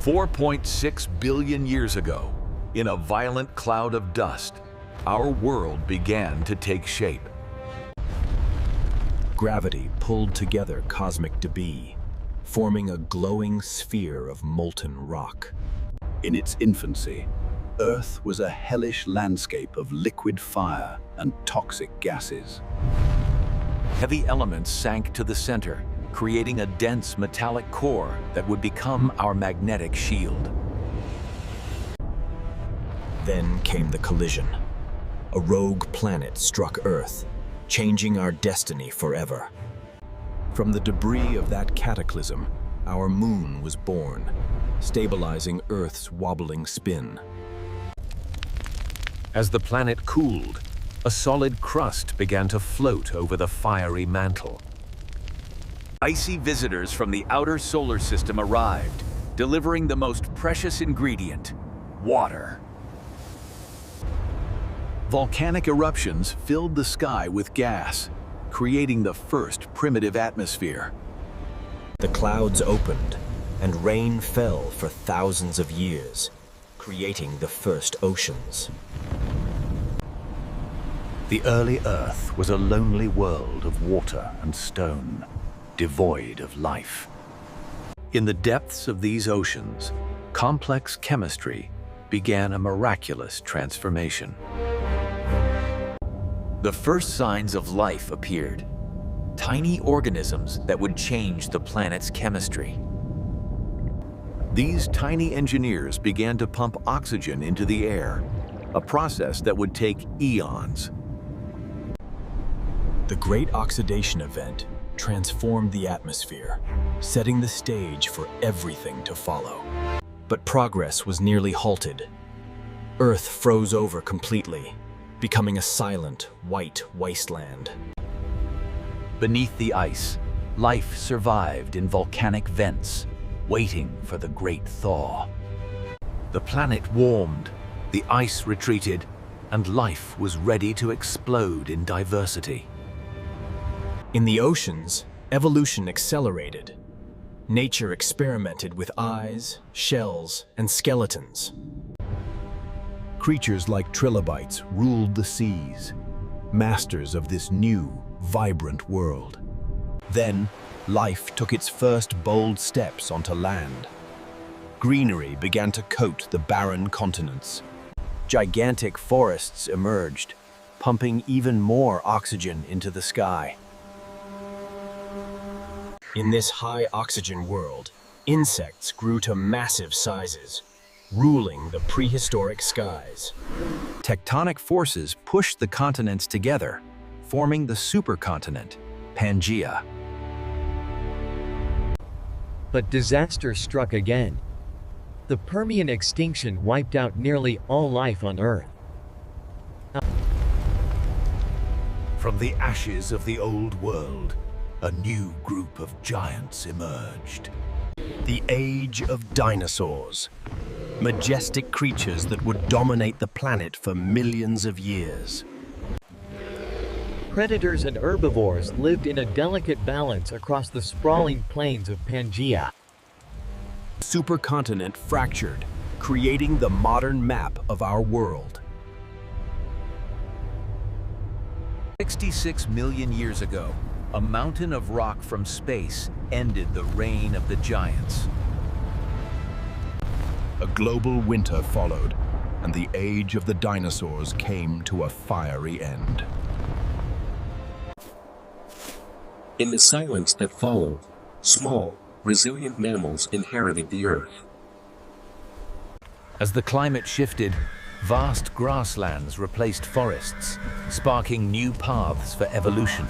4.6 billion years ago, in a violent cloud of dust, our world began to take shape. Gravity pulled together cosmic debris, forming a glowing sphere of molten rock. In its infancy, Earth was a hellish landscape of liquid fire and toxic gases. Heavy elements sank to the center, creating a dense metallic core that would become our magnetic shield. Then came the collision. A rogue planet struck Earth, changing our destiny forever. From the debris of that cataclysm, our moon was born, stabilizing Earth's wobbling spin. As the planet cooled, a solid crust began to float over the fiery mantle. Icy visitors from the outer solar system arrived, delivering the most precious ingredient, water. Volcanic eruptions filled the sky with gas, creating the first primitive atmosphere. The clouds opened, and rain fell for thousands of years, creating the first oceans. The early Earth was a lonely world of water and stone, devoid of life. In the depths of these oceans, complex chemistry began a miraculous transformation. The first signs of life appeared, tiny organisms that would change the planet's chemistry. These tiny engineers began to pump oxygen into the air, a process that would take eons. The Great Oxidation Event transformed the atmosphere, setting the stage for everything to follow. But progress was nearly halted. Earth froze over completely, becoming a silent, white wasteland. Beneath the ice, life survived in volcanic vents, waiting for the great thaw. The planet warmed, the ice retreated, and life was ready to explode in diversity. In the oceans, evolution accelerated. Nature experimented with eyes, shells, and skeletons. Creatures like trilobites ruled the seas, masters of this new, vibrant world. Then, life took its first bold steps onto land. Greenery began to coat the barren continents. Gigantic forests emerged, pumping even more oxygen into the sky. In this high-oxygen world, insects grew to massive sizes, ruling the prehistoric skies. Tectonic forces pushed the continents together, forming the supercontinent, Pangaea. But disaster struck again. The Permian extinction wiped out nearly all life on Earth. From the ashes of the old world, a new group of giants emerged. The age of dinosaurs, majestic creatures that would dominate the planet for millions of years. Predators and herbivores lived in a delicate balance across the sprawling plains of Pangaea. The supercontinent fractured, creating the modern map of our world. 66 million years ago, a mountain of rock from space ended the reign of the giants. A global winter followed, and the age of the dinosaurs came to a fiery end. In the silence that followed, small, resilient mammals inherited the Earth. As the climate shifted, vast grasslands replaced forests, sparking new paths for evolution.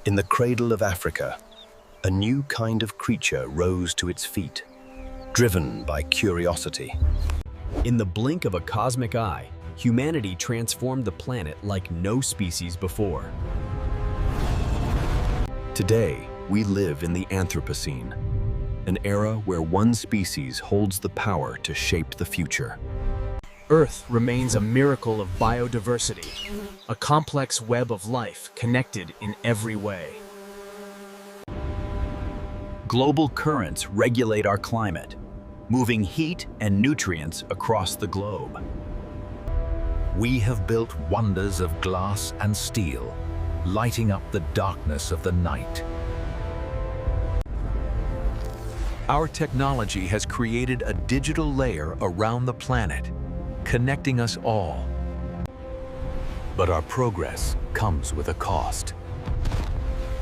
In the cradle of Africa, a new kind of creature rose to its feet, driven by curiosity. In the blink of a cosmic eye, humanity transformed the planet like no species before. Today, we live in the Anthropocene, an era where one species holds the power to shape the future. Earth remains a miracle of biodiversity, a complex web of life connected in every way. Global currents regulate our climate, moving heat and nutrients across the globe. We have built wonders of glass and steel, lighting up the darkness of the night. Our technology has created a digital layer around the planet, connecting us all. But our progress comes with a cost.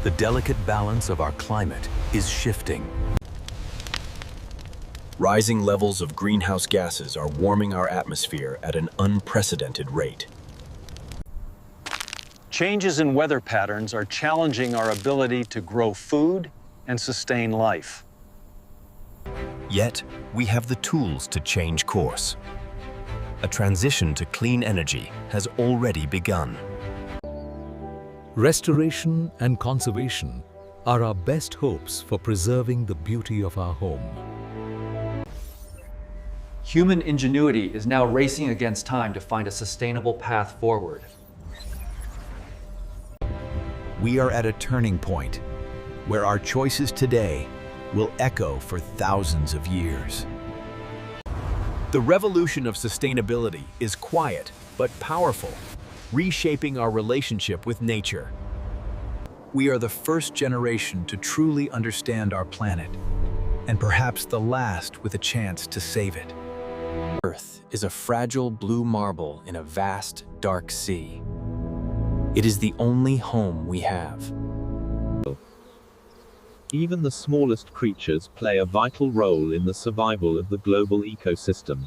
The delicate balance of our climate is shifting. Rising levels of greenhouse gases are warming our atmosphere at an unprecedented rate. Changes in weather patterns are challenging our ability to grow food and sustain life. Yet, we have the tools to change course. A transition to clean energy has already begun. Restoration and conservation are our best hopes for preserving the beauty of our home. Human ingenuity is now racing against time to find a sustainable path forward. We are at a turning point where our choices today will echo for thousands of years. The revolution of sustainability is quiet but powerful, reshaping our relationship with nature. We are the first generation to truly understand our planet, and perhaps the last with a chance to save it. Earth is a fragile blue marble in a vast, dark sea. It is the only home we have. Even the smallest creatures play a vital role in the survival of the global ecosystem.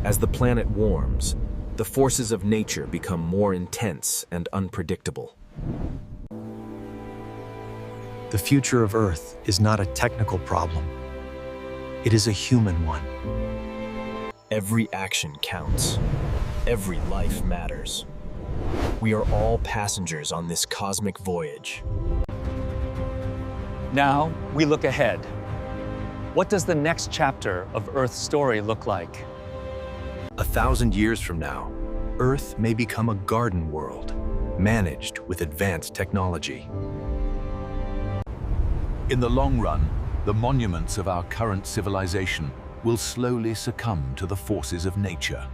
As the planet warms, the forces of nature become more intense and unpredictable. The future of Earth is not a technical problem. It is a human one. Every action counts. Every life matters. We are all passengers on this cosmic voyage. Now, we look ahead. What does the next chapter of Earth's story look like? 1,000 years from now, Earth may become a garden world, managed with advanced technology. In the long run, the monuments of our current civilization will slowly succumb to the forces of nature.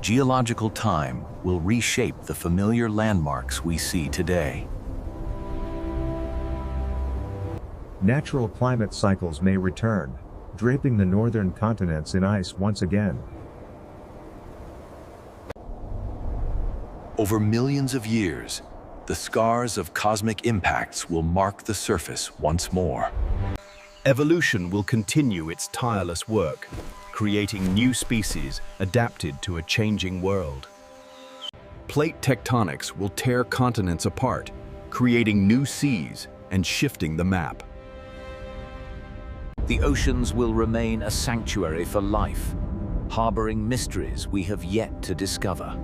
Geological time will reshape the familiar landmarks we see today. Natural climate cycles may return, draping the northern continents in ice once again. Over millions of years, the scars of cosmic impacts will mark the surface once more. Evolution will continue its tireless work, creating new species adapted to a changing world. Plate tectonics will tear continents apart, creating new seas and shifting the map. The oceans will remain a sanctuary for life, harboring mysteries we have yet to discover.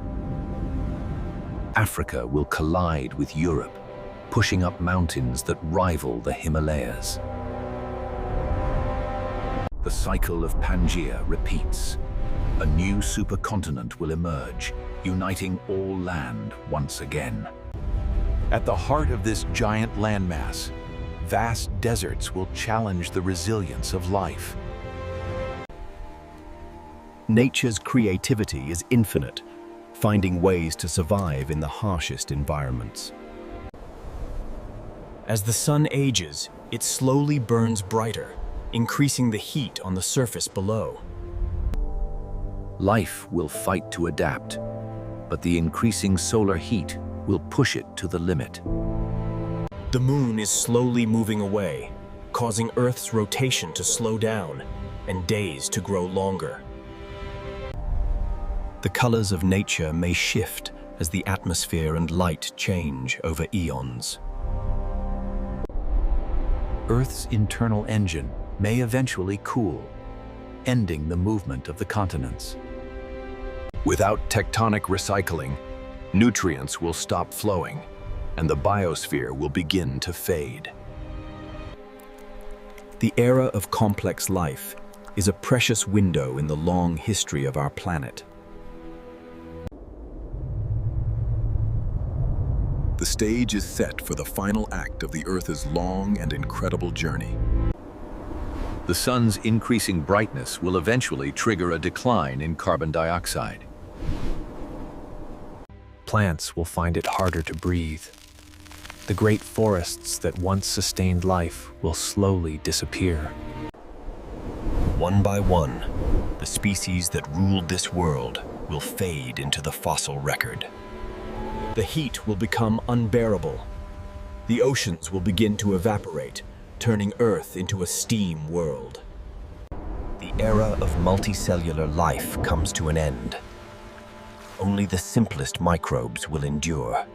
Africa will collide with Europe, pushing up mountains that rival the Himalayas. The cycle of Pangaea repeats. A new supercontinent will emerge, uniting all land once again. At the heart of this giant landmass, vast deserts will challenge the resilience of life. Nature's creativity is infinite, finding ways to survive in the harshest environments. As the sun ages, it slowly burns brighter, increasing the heat on the surface below. Life will fight to adapt, but the increasing solar heat will push it to the limit. The moon is slowly moving away, causing Earth's rotation to slow down and days to grow longer. The colors of nature may shift as the atmosphere and light change over eons. Earth's internal engine may eventually cool, ending the movement of the continents. Without tectonic recycling, nutrients will stop flowing, and the biosphere will begin to fade. The era of complex life is a precious window in the long history of our planet. The stage is set for the final act of the Earth's long and incredible journey. The sun's increasing brightness will eventually trigger a decline in carbon dioxide. Plants will find it harder to breathe. The great forests that once sustained life will slowly disappear. One by one, the species that ruled this world will fade into the fossil record. The heat will become unbearable. The oceans will begin to evaporate, turning Earth into a steam world. The era of multicellular life comes to an end. Only the simplest microbes will endure.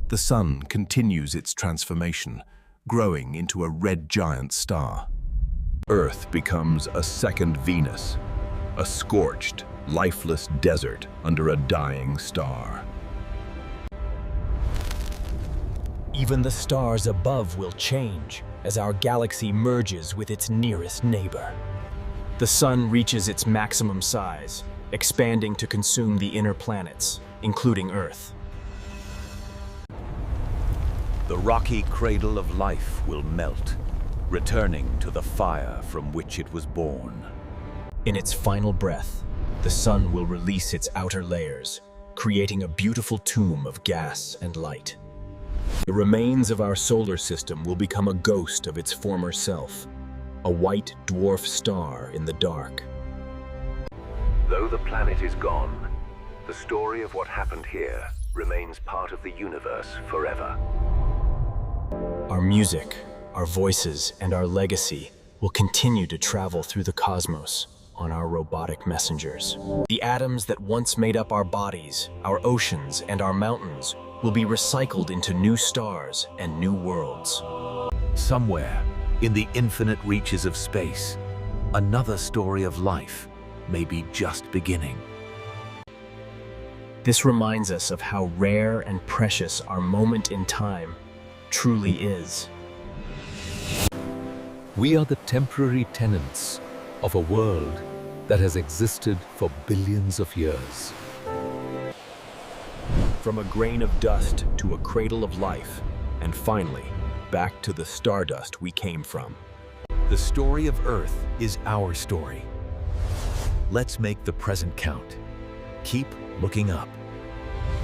The sun continues its transformation, growing into a red giant star. Earth becomes a second Venus, a scorched, lifeless desert under a dying star. Even the stars above will change as our galaxy merges with its nearest neighbor. The sun reaches its maximum size, expanding to consume the inner planets, including Earth. The rocky cradle of life will melt, returning to the fire from which it was born. In its final breath, the sun will release its outer layers, creating a beautiful tomb of gas and light. The remains of our solar system will become a ghost of its former self, a white dwarf star in the dark. Though the planet is gone, the story of what happened here remains part of the universe forever. Our music, our voices, and our legacy will continue to travel through the cosmos on our robotic messengers. The atoms that once made up our bodies, our oceans, and our mountains will be recycled into new stars and new worlds. Somewhere, in the infinite reaches of space, another story of life may be just beginning. This reminds us of how rare and precious our moment in time truly is. We are the temporary tenants of a world that has existed for billions of years. From a grain of dust to a cradle of life, and finally, back to the stardust we came from. The story of Earth is our story. Let's make the present count. Keep looking up.